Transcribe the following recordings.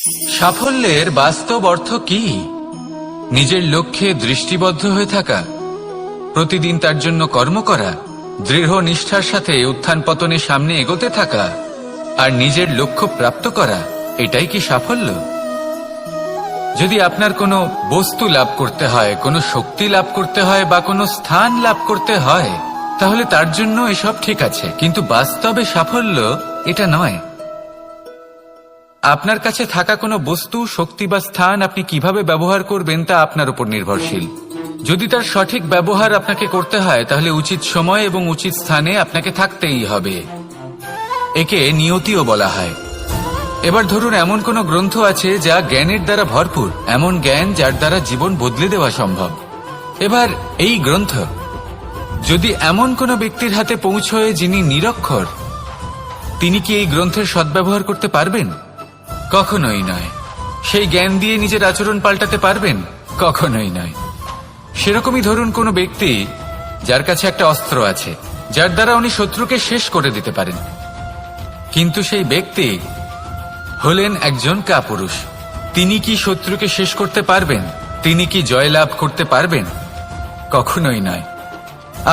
সাফল্যের বাস্তব অর্থ কি? নিজের লক্ষ্যে দৃষ্টিবদ্ধ হয়ে থাকা, প্রতিদিন তার জন্য কর্ম করা, দৃঢ় নিষ্ঠার সাথে উত্থান পতনে সামনে এগোতে থাকা আর নিজের লক্ষ্য প্রাপ্ত করা, এটাই কি সাফল্য? যদি আপনার কোনো বস্তু লাভ করতে হয়, কোনো শক্তি লাভ করতে হয় বা কোনো স্থান লাভ করতে হয়, তাহলে তার জন্য এসব ঠিক আছে, কিন্তু বাস্তবে সাফল্য এটা নয়। আপনার কাছে থাকা কোনো বস্তু, শক্তি বা স্থান আপনি কিভাবে ব্যবহার করবেন তা আপনার উপর নির্ভরশীল। যদি তার সঠিক ব্যবহার আপনাকে করতে হয়, তাহলে উচিত সময় এবং উচিত স্থানে আপনাকে থাকতেই হবে। একে নিয়তিও বলা হয়। এবার ধরুন, এমন কোনো গ্রন্থ আছে যা জ্ঞানের দ্বারা ভরপুর, এমন জ্ঞান যার দ্বারা জীবন বদলে দেওয়া সম্ভব। এবার এই গ্রন্থ যদি এমন কোনো ব্যক্তির হাতে পৌঁছয় যিনি নিরক্ষর, তিনি কি এই গ্রন্থের সদ্ব্যবহার করতে পারবেন? কখনোই নয়। সেই জ্ঞান দিয়ে নিজের আচরণ পাল্টাতে পারবেন? কখনোই নয়। সেরকমই ধরুন, কোনো ব্যক্তি যার কাছে একটা অস্ত্র আছে, যার দ্বারা উনি শত্রুকে শেষ করে দিতে পারেন, কিন্তু সেই ব্যক্তি হলেন একজন কাপুরুষ। তিনি কি শত্রুকে শেষ করতে পারবেন? তিনি কি জয়লাভ করতে পারবেন? কখনোই নয়।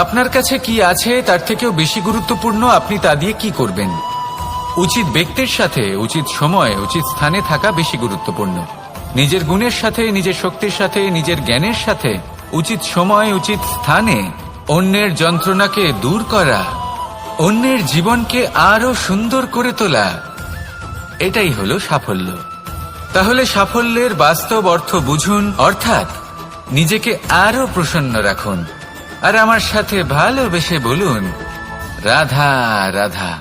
আপনার কাছে কি আছে তার থেকেও বেশি গুরুত্বপূর্ণ আপনি তা দিয়ে কি করবেন। উচিত ব্যক্তির সাথে উচিত সময় উচিত স্থানে থাকা বেশি গুরুত্বপূর্ণ। নিজের গুণের সাথে, নিজের শক্তির সাথে, নিজের জ্ঞানের সাথে উচিত সময় উচিত স্থানে অন্যের যন্ত্রণাকে দূর করা, অন্যের জীবনকে আরো সুন্দর করে তোলা, এটাই হলো সাফল্য। তাহলে সাফল্যের বাস্তব অর্থ বুঝুন, অর্থাৎ নিজেকে আরো প্রসন্ন রাখুন। আর আমার সাথে ভালোবেসে বলুন, রাধা রাধা।